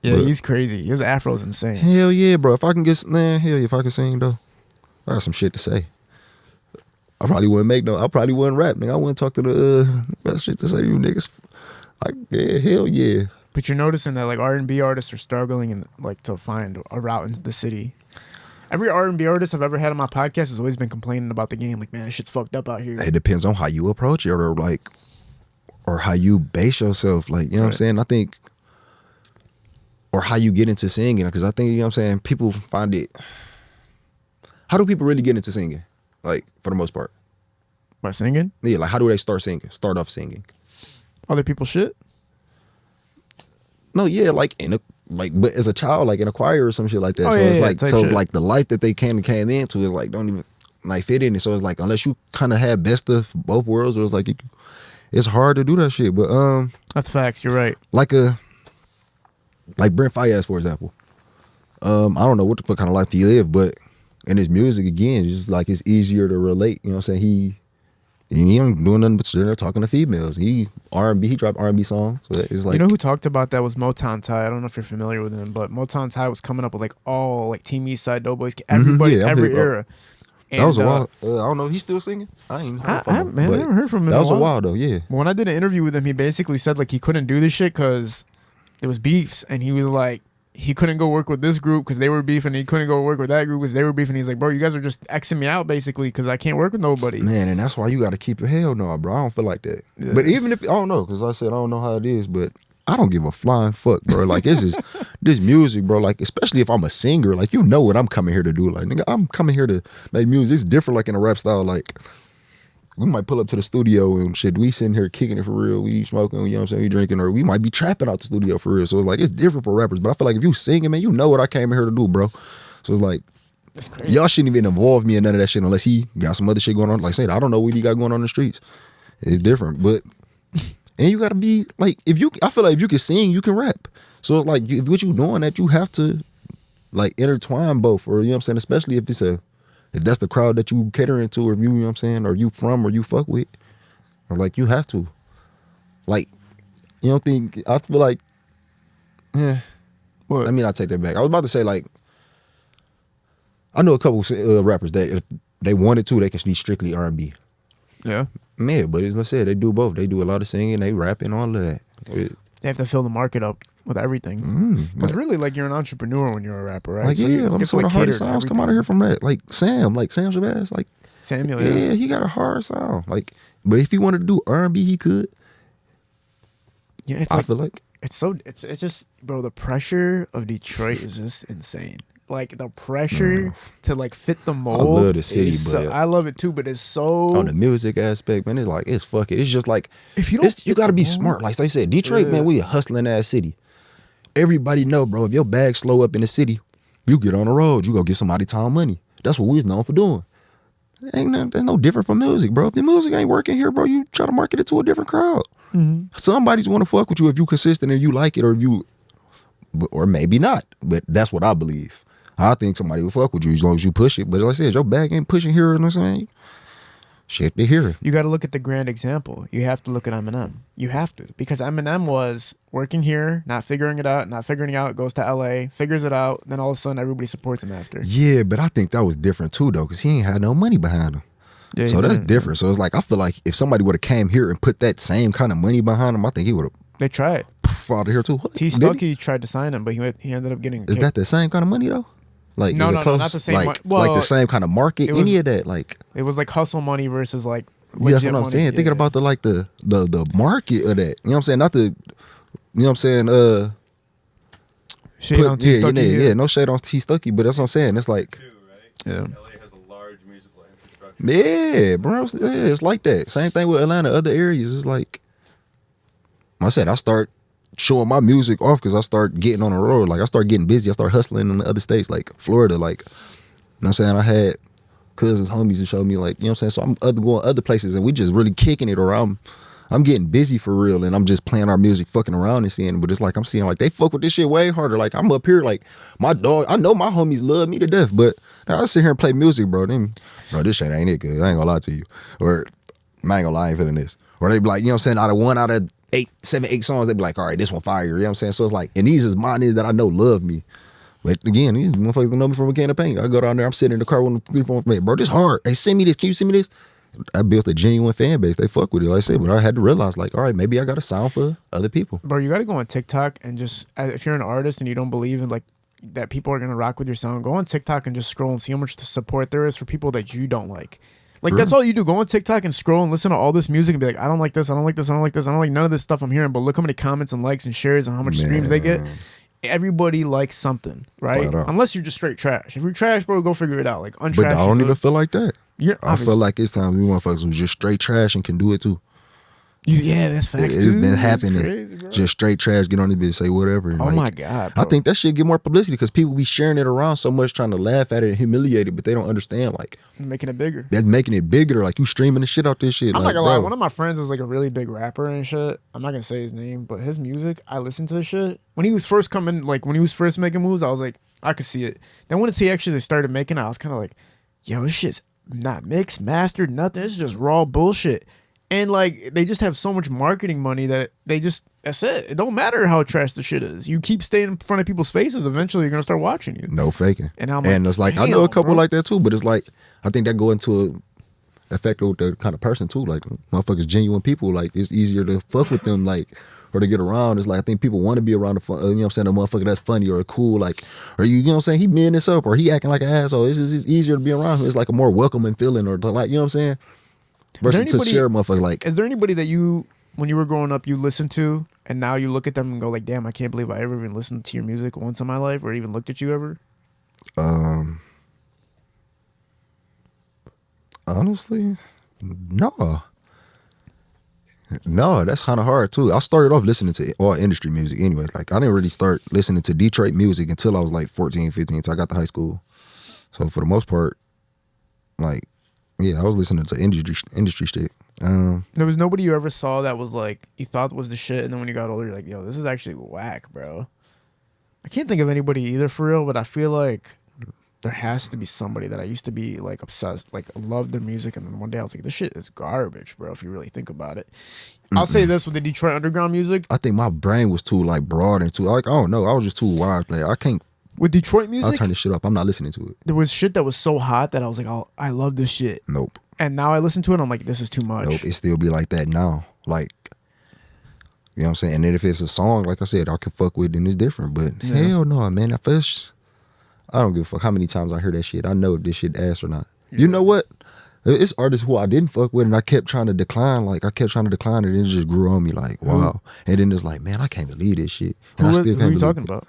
Yeah, But- he's crazy. His afro's insane. Hell yeah, bro. If I can get, hell yeah, if I can sing though, I got some shit to say. I probably wouldn't rap, nigga. I wouldn't talk to the best shit to say to you niggas. Like, yeah, hell yeah. But you're noticing that like R&B artists are struggling and like to find a route into the city. Every R&B artist I've ever had on my podcast has always been complaining about the game. Like, man, this shit's fucked up out here. It depends on how you approach it or how you base yourself. Like, you know what I'm saying? I think, or how you get into singing. Because I think, you know what I'm saying, people find it. How do people really get into singing? Like, for the most part. By singing? Yeah, like, how do they start off singing? Other people's shit? No, yeah, like, but as a child, like in a choir or some shit like that. Oh, So yeah, it's yeah, like, type so shit. like the life that they came into is like, don't even like fit in it. So it's like, unless you kind of have best of both worlds, or it's like, it's hard to do that shit. But That's facts. You're right. like Brent Faiyaz, for example. I don't know what the fuck kind of life he lived, but in his music, again, it's just like it's easier to relate. You know what I'm saying? He ain't doing nothing but sitting there talking to females. He R&B, he dropped R&B songs. So it's like, You know who talked about that was Motown Ty. I don't know if you're familiar with him, but Motown Ty was coming up with like all like Team East Side, Doughboys, everybody, Yeah, I'm every here, era. that was a And, while. I don't know if he's still singing. I ain't heard from him. man, I but haven't heard from him. That in was a while. while though, yeah. When I did an interview with him, he basically said like he couldn't do this shit because there was beefs, and he was like he couldn't go work with this group because they were beefing. He couldn't go work with that group because they were beefing. He's like, bro, you guys are just Xing me out basically because I can't work with nobody. Man, and that's why you got to keep it. Hell no, bro. I don't feel like that. Yeah. But even if I don't know, because I said I don't know how it is, but I don't give a flying fuck, bro. Like it's just this music, bro. Like especially if I'm a singer, like you know what I'm coming here to do. Like nigga, I'm coming here to make music. It's different, like in a rap style. Like we might pull up to the studio and shit. We sitting here kicking it for real. We smoking, you know what I'm saying? We drinking, or we might be trapping out the studio for real. So it's like it's different for rappers. But I feel like if you singing, man, you know what I came here to do, bro. So it's like That's crazy. y'all shouldn't even involve me in none of that shit unless he got some other shit going on. Like I said, I don't know what he got going on in the streets. It's different, but and you gotta be like I feel like if you can sing, you can rap. So it's like if what you doing that you have to like intertwine both, or you know what I'm saying, especially if if that's the crowd that you catering to, or if you know what I'm saying, or you from or you fuck with, or like you have to. Like, you don't think I feel like What? I mean, I take that back. I was about to say like I know a couple rappers that if they wanted to, they can be strictly R&B. Yeah. Man, but as I said, they do both. They do a lot of singing, they rap and all of that. They have to fill the market up with everything. Because really, like, you're an entrepreneur when you're a rapper, right? Like, So yeah, you I'm get to, some of the like, hardest cater to sounds come out of everything. here from that. Like Sam Shabazz, like Samuel, yeah, he got a hard sound. Like, but if he wanted to do R&B, he could. Yeah, it's I like, feel like it's just, bro, the pressure of Detroit is just insane. Like, the pressure to, like, fit the mold. love the city, is so, but I love it, too, but it's so... on the music aspect, man, it's like it's fuck it. It's just like If you don't you fit got to the be mold, smart. Like I said, Detroit, man, we a hustling ass city. Everybody know, bro. If your bag slow up in the city, you get on the road. You go get some out of town money. That's what we was known for doing. There's no different from music, bro. If the music ain't working here, bro, you try to market it to a different crowd. Somebody's want to fuck with you if you consistent and you like it, or maybe not. But that's what I believe. I think somebody will fuck with you as long as you push it. But like I said, your bag ain't pushing here, you know what I'm saying? Shit, they hear it. You got to look at the grand example. You have to look at Eminem. You have to. Because Eminem was working here, not figuring it out, goes to LA, figures it out, then all of a sudden everybody supports him after. Yeah, but I think that was different too, though, because he ain't had no money behind him. Yeah, So that's different. So it's like, I feel like if somebody would have came here and put that same kind of money behind him, I think he would have They tried. out of here too. What? T. Did he? Stuckey tried to sign him, but he ended up getting Is that the same kind of money though? Like No, is it no, close? not the same Like, mon- like well, the same kind of market. it was- Any of that? Like It was like hustle money versus like yeah, that's legit what I'm money. saying. Yeah, Thinking yeah. about the market of that. You know what I'm saying? Not the. You know what I'm saying? Shade on T. yeah, Stuckey. yeah, no shade on T. Stuckey, but that's what I'm saying. It's like, Too, right? Yeah. LA has a large musical infrastructure. yeah, bro, it's like that. Same thing with Atlanta, other areas. It's like, I said, I start showing my music off because I start getting on the road. Like I start getting busy. I start hustling in the other states, like Florida. Like, you know what I'm saying? I had cousins, homies to show me, like, you know what I'm saying? So I'm going other places and we just really kicking it, or I'm getting busy for real and I'm just playing our music, fucking around and seeing. But it's like I'm seeing like they fuck with this shit way harder. Like I'm up here, like my dog, I know my homies love me to death, but I sit here and play music, bro. Bro, this shit ain't it good. I ain't gonna lie to you. Or I ain't gonna lie, I ain't feeling this. Or they be like, you know what I'm saying, out of 7, 8 songs, they be like, all right, this one fire. You know what I'm saying? So it's like, and these is my niggas that I know love me. But again, these motherfuckers don't know me from a can of paint. I go down there, I'm sitting in the car with 3, 4, man, bro, this hard. Hey, send me this. Can you send me this? I built a genuine fan base. They fuck with it, like I said. But I had to realize, like, all right, maybe I got a sound for other people. Bro, you got to go on TikTok and just, if you're an artist and you don't believe in like that people are going to rock with your sound, go on TikTok and just scroll and see how much support there is for people that you don't like. Like, that's all you do. Go on TikTok and scroll and listen to all this music and be like, I don't like this, I don't like this, I don't like this, I don't like none of this stuff I'm hearing. But look how many comments and likes and shares and how much streams they get. Everybody likes something, right? Flat out. Unless you're just straight trash. If you're trash, bro, go figure it out. Like, untrash. But I don't even feel like that. Yeah, I feel like it's time we motherfuckers who just straight trash and can do it too. Yeah, that's facts It's too. been That's happening. crazy, bro. Just straight trash. Get on the bitch, say whatever. And Oh like, my God, I bro. think that shit get more publicity because people be sharing it around so much, trying to laugh at it and humiliate it, but they don't understand. Like, Making it bigger. that's making it bigger. Like, you streaming the shit out this shit. I'm like, not gonna lie. bro, One of my friends is like a really big rapper and shit. I'm not gonna say his name, but his music, I listened to the shit. When he was first coming, like when he was first making moves, I was like, I could see it. Then once he actually started making it, I was kind of like, yo, this shit's not mixed, mastered, nothing. It's just raw bullshit. And like they just have so much marketing money that that's it. It don't matter how trash the shit is. You keep staying in front of people's faces, eventually you're gonna start watching you. no faking. And I'm it's like, I know a damn, couple bro. like that too, but it's like, I think that go into a effect with the kind of person too. Like, motherfuckers, genuine people, like, it's easier to fuck with them, like, or to get around. It's like, I think people want to be around the fun, you know what I'm saying, a motherfucker that's funny or cool, like, or you know what I'm saying, he mean himself or he acting like an asshole. It's easier to be around him. It's like a more welcoming feeling, or to, like, you know what I'm saying, versus to share a motherfucker. Like, Is there anybody that you, when you were growing up, you listened to, and now you look at them and go like, damn, I can't believe I ever even listened to your music once in my life, or even looked at you ever? honestly, no, that's kind of hard too. I started off listening to all industry music anyway. Like, I didn't really start listening to Detroit music until I was like 14, 15, so I got to high school. So for the most part, like, yeah, I was listening to industry shit. There was nobody you ever saw that was like, you thought was the shit, and then when you got older, you're like, yo, this is actually whack, bro. I can't think of anybody either for real, but I feel like there has to be somebody that I used to be like obsessed, like loved their music, and then one day I was like, this shit is garbage, bro, if you really think about it. I'll say this with the Detroit underground music. I think my brain was too like broad and too, like, I don't know, I was just too wide. Like, I can't. With Detroit I'll music, turn this shit off. I'm not listening to it. there was shit that was so hot that I was like, oh, I love this shit. Nope. And now I listen to it, I'm like, this is too much. Nope. It still be like that now. Like, you know what I'm saying? And then if it's a song, like I said, I can fuck with it and it's different. But hell no, man. At first, I don't give a fuck how many times I hear that shit. I know if this shit ass or not. Yeah. You know what? It's artists who I didn't fuck with and I kept trying to decline. Like, I kept trying to decline and it just grew on me like, wow. And then it's like, man, I can't believe this shit. And I still can't who are you believe talking it. about?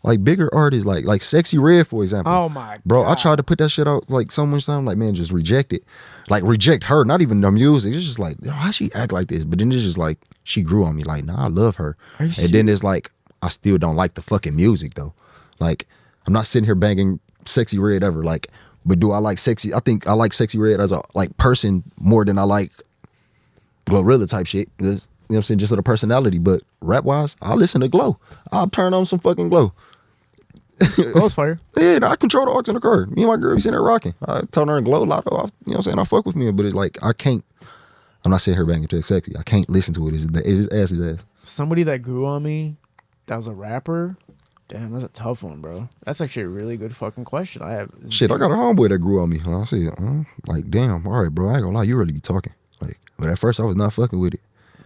Like, bigger artists, like Sexy Red, for example. Oh my bro, God. I tried to put that shit out like so much time. Like, man, just reject it. Like, reject her, not even the music. It's just like, yo, how she act like this? But then it's just like, she grew on me. Like, nah, I love her. And then it's like, I still don't like the fucking music though. Like, I'm not sitting here banging Sexy Red ever. Like, but do I like Sexy? I think I like Sexy Red as a like person more than I like Glorilla type shit. Because, you know what I'm saying, just of the personality. But rap wise, I listen to Glow. I'll turn on some fucking Glow. Glow's fire. Yeah, I control the aux in the car. Me and my girl be sitting there rocking. I tell her and Glow Lotto, you know what I'm saying? I fuck with me, but it's like, I can't. I'm not sitting here banging to Sexy. I can't listen to it. It's ass is ass. Somebody that grew on me, that was a rapper. Damn, that's a tough one, bro. That's actually a really good fucking question. I have Shit, I got a homeboy that grew on me. I see it. Like, damn, all right, bro. I ain't gonna lie, you really be talking. Like, but at first I was not fucking with it.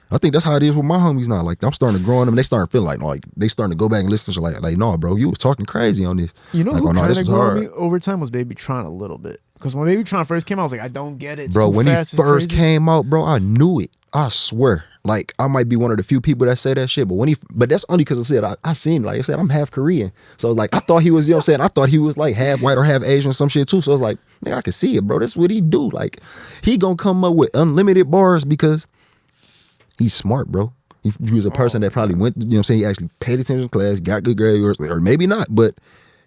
I think that's how it is with my homies now. Like, I'm starting to grow on them. They starting to feel like they starting to go back and listen to like, no, bro, you was talking crazy on this. You know like, who oh, no, kind this of was grew on hard. me over time was Baby Tron a little bit. Because when Baby Tron first came out, I was like, I don't get it. It's Bro, too when fast, he it's first crazy. came out, bro, I knew it. I swear. Like, I might be one of the few people that say that shit, but that's only because I said, I seen, like I said, I'm half Korean. So, like, I thought he was, you know what I'm saying? I thought he was, like, half white or half Asian or some shit, too. So, it's like, man, I can see it, bro. That's what he do. Like, he gonna come up with unlimited bars because he's smart, bro. He was a person that probably went, you know what I'm saying? He actually paid attention to class, got good grades, or maybe not, but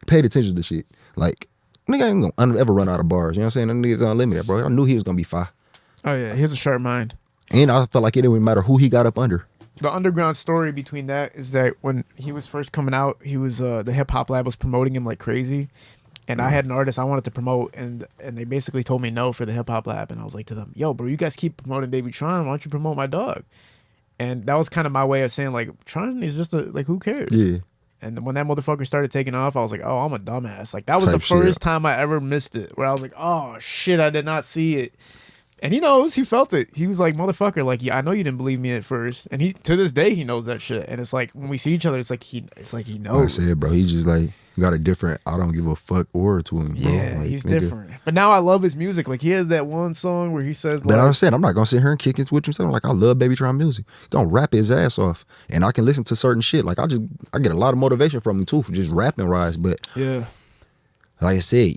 paid attention to shit. Like, nigga ain't gonna ever run out of bars. You know what I'm saying? That nigga's unlimited, bro. I knew he was gonna be fine. Oh, yeah. He has a sharp mind. And I felt like it didn't matter who he got up under. The underground story between that is that when he was first coming out, he was the hip hop lab was promoting him like crazy, and I had an artist I wanted to promote, and they basically told me no for the hip hop lab, and I was like to them, yo, bro, you guys keep promoting Baby Tron, why don't you promote my dog? And that was kind of my way of saying like, Tron is just like, who cares? Yeah. And when that motherfucker started taking off, I was like, oh, I'm a dumbass. Like, that was Type the first shit. time I ever missed it, where I was like, oh shit, I did not see it. And he knows, he felt it. He was like, motherfucker, like, yeah, I know you didn't believe me at first. And he, to this day, he knows that shit. And it's like, when we see each other, it's like he Like I knows. said, bro, he just like got a different I don't give a fuck aura to him, bro. Yeah, Like, he's nigga. different. But now I love his music. Like, he has that one song where he says, But like, I said, I'm not gonna sit here and kick his with you. Like, I love Baby Tron music. Gonna rap his ass off, and I can listen to certain shit. Like, I get a lot of motivation from him too for just rapping rise. But yeah, like I said,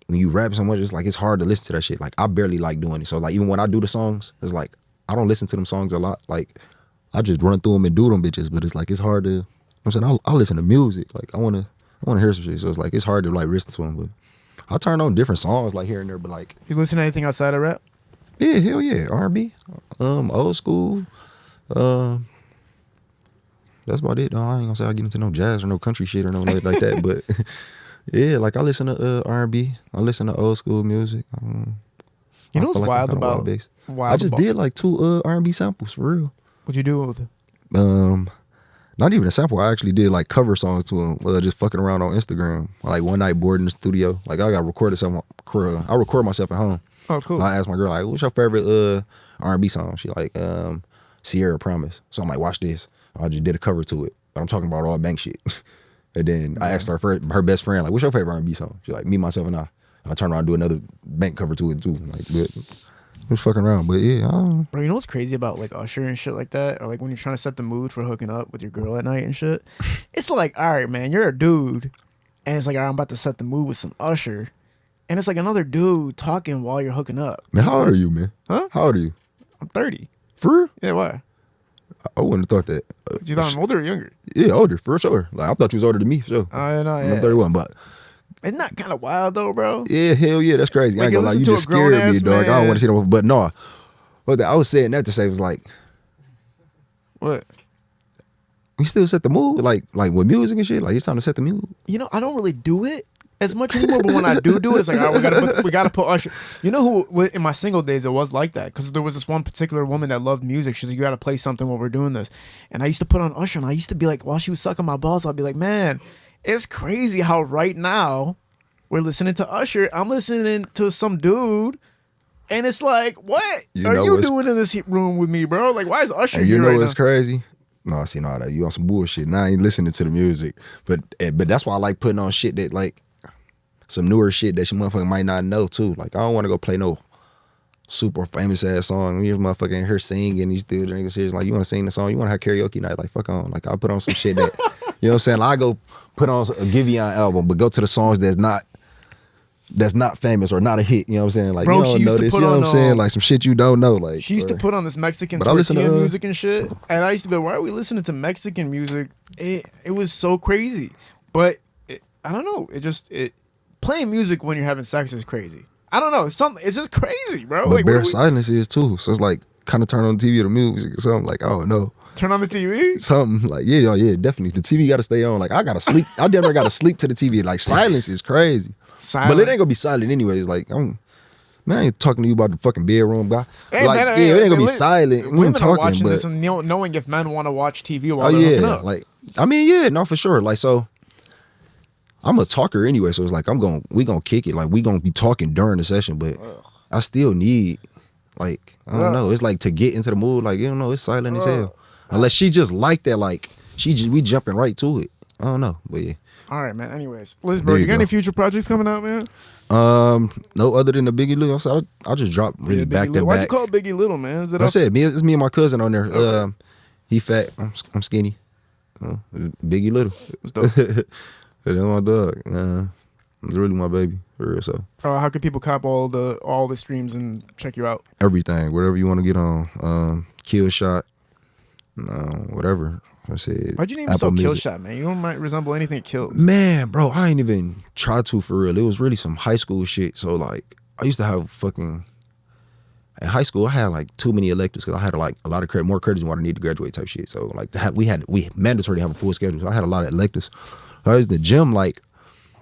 when you rap so much, it's like it's hard to listen to that shit. Like, I barely like doing it. So like, even when I do the songs, it's like I don't listen to them songs a lot. Like I just run through them and do them bitches, but it's like it's hard to. You know what I'm saying I listen to music. Like I wanna hear some shit. So it's like it's hard to like listen to them. But I turn on different songs like here and there. But like You listen to anything outside of rap? yeah, hell yeah, R&B, old school. That's about it. No, I ain't gonna say I get into no jazz or no country shit or no nothing like that. But yeah, like I listen to R&B. I listen to old school music. You know what's like wild about? I just did like 2 R&B samples for real. What'd you do with it? Not even a sample. I actually did like cover songs to them, just fucking around on Instagram. Like one night bored in the studio. Like I got recorded something. I record myself at home. Oh, cool. I asked my girl like, "What's your favorite R&B song?" She like, Sierra Promise. So I'm like, "Watch this." I just did a cover to it, but I'm talking about all bank shit. And then I asked her best friend like, "What's your favorite R&B song?" She like, "Me, Myself, and I." I turn around and do another bank cover to it too. Like, but was fucking around, but yeah. Bro, you know what's crazy about like Usher and shit like that, or like when you're trying to set the mood for hooking up with your girl at night and shit? It's like, all right, man, you're a dude, and it's like, all right, I'm about to set the mood with some Usher, and it's like another dude talking while you're hooking up. Man, It's how old like, are you, man? Huh? How old are you? I'm 30. For real? Yeah, why? I wouldn't have thought that. You thought I'm older or younger? Yeah, older, for sure. Like I thought you was older than me, for sure. I know. I'm Yeah. 31, but Isn't that kind of wild though, bro? yeah, hell yeah, that's crazy. I Like, ain't gonna lie, listen you to a just scared me, grown-ass dog. I don't man. want to see them, but no. But I was saying that to say was like, What? we still set the mood, like with music and shit. Like it's time to set the mood. You know, I don't really do it as much anymore, but when I do it, it's like, all right, we gotta put Usher. You know who in my single days it was like that, because there was this one particular woman that loved music. She's like, you gotta play something while we're doing this, and I used to put on Usher, and I used to be like, while she was sucking my balls, I'd be like, man, it's crazy how right now we're listening to Usher. I'm listening to some dude. And it's like, what You are know you what's- doing in this room with me, bro? Like, why is Usher And here you know right what's now? crazy? No, I see no that you on some bullshit. Now I ain't listening to the music, but that's why I like putting on shit that like some newer shit that you motherfucker might not know too. Like I don't want to go play no super famous ass song. You motherfucking her singing, and you still drinking shit. It's like you want to sing the song, you want to have karaoke night. Like fuck on. Like I put on some shit that you know what I'm saying. Like, I go put on a Giveon album, but go to the songs that's not famous or not a hit. You know what I'm saying? Like Bro, you she don't used know to this. put You know on, what I'm saying? Like some shit you don't know. Like She used to put on this Mexican But I listen to, tortilla music and shit, and I used to be like, why are we listening to Mexican music? It was so crazy, but I don't know. Playing music when you're having sex is crazy. I don't know. It's just crazy, bro. But Like, bare what do we- silence is too. So it's like kind of turn on the TV or the music or something. Like I don't know. turn on the TV. Something like yeah, definitely. The TV got to stay on. Like I gotta sleep. I never got to sleep to the TV. Like silence is crazy. Silence. But it ain't gonna be silent anyways. Like man, I ain't talking to you about the fucking bedroom guy. Hey, like man, yeah, it ain't gonna be li- silent. We Women ain't are talking, watching but this and knowing if men want to watch TV while oh they're hooking yeah, up. like I mean yeah, no for sure. Like so, I'm a talker anyway. So it's like we gonna kick it. Like we gonna be talking during the session, but I still need like I don't know. It's like to get into the mood. Like you don't know, it's silent as hell. Unless she just like that, like we jumping right to it. I don't know, but yeah. All right, man. Anyways, listen, There bro, you you got go. any future projects coming out, man? No other than the Biggie Little. So I just dropped really Biggie back to Little. Why'd you back. call it Biggie Little, man? Is it I up? said it's me and my cousin on there. He fat, I'm skinny. Biggie Little. It's dope. That's my dog. It's really my baby for real. So How can people cop all the streams and check you out? everything, whatever you want to get on, Killshot, whatever. I said. Why'd you name Apple yourself Music. Killshot, man? You don't might resemble anything Kill. Man, bro, I ain't even tried to for real. It was really some high school shit. So like, I used to have fucking. In high school, I had like too many electives because I had like a lot of more credits than what I need to graduate type shit. So like, we mandatory to have a full schedule. So I had a lot of electives. So I was in the gym like,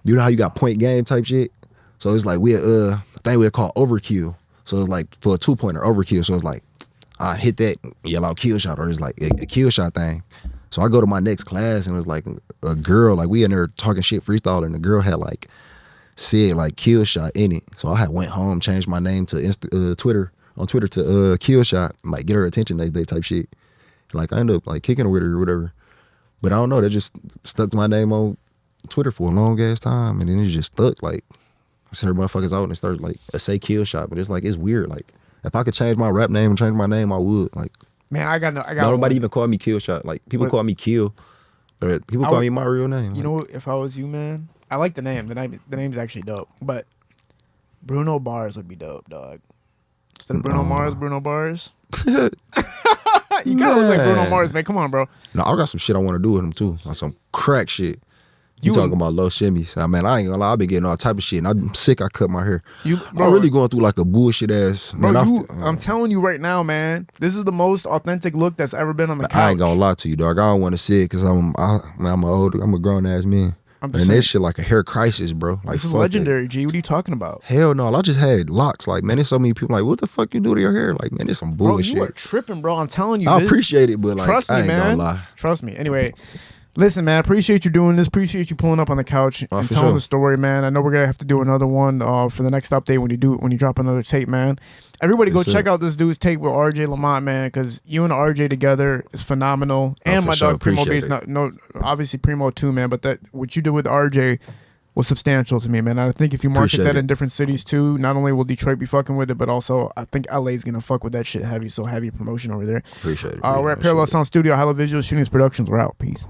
you know how you got point game type shit. So it's like a thing we call overkill. So it's like for a 2-pointer overkill. So it's like I hit that, yell out kill shot, or it's like a kill shot thing. So I go to my next class and it was like a girl, like we in there talking shit freestyle, and the girl had like said like Killshot in it. So I had went home, changed my name to Twitter to Killshot, like get her attention next day type shit. Like I ended up like kicking her with her or whatever. But I don't know, that just stuck my name on Twitter for a long ass time, and then it just stuck. Like I sent her motherfuckers out and it started like a say Killshot, but it's like it's weird. Like if I could change my rap name and change my name, I would. Like Man, I got nobody one. even call me Killshot. Like people What- call me Kill, but people I call would- me my real name. You Like, know, if I was you, man, I like the name. The name's actually dope. But Bruno Bars would be dope, dog. Instead of Bruno Mars, Bruno Bars. You kind of look like Bruno Mars, man. Come on, bro. No, I got some shit I want to do with him too. Like some crack shit. You talking about low shimmies. I mean, I ain't gonna lie, I've been getting all type of shit and I'm sick I cut my hair. I'm really going through like a bullshit ass. Bro, man, I'm telling you right now, man, this is the most authentic look that's ever been on the couch. I ain't gonna lie to you, dog. I don't want to see it because I'm a grown ass man. And that shit like a hair crisis, bro. Like, this is legendary, G. What are you talking about? Hell no, I just had locks. Like, man, there's so many people like, what the fuck you do to your hair? Like, man, there's some bullshit. Bro, you are tripping, bro. I'm telling you. I appreciate it, but like, trust me, I ain't man. gonna lie. Trust me. Anyway, listen, man, appreciate you doing this. Appreciate you pulling up on the couch and telling the story, man. I know we're gonna have to do another one for the next update when you drop another tape, man. Everybody go check out this dude's tape with RJ Lamont, man, because you and RJ together is phenomenal. And my dog Primo Bass, obviously Primo too, man. But that what you did with RJ was substantial to me, man. I think if you market that in different cities too, not only will Detroit be fucking with it, but also I think LA's gonna fuck with that shit heavy. So heavy promotion over there. Appreciate it. We're at Parallel Sound Studio, Hello Visuals, Shootings Productions. We're out. Peace.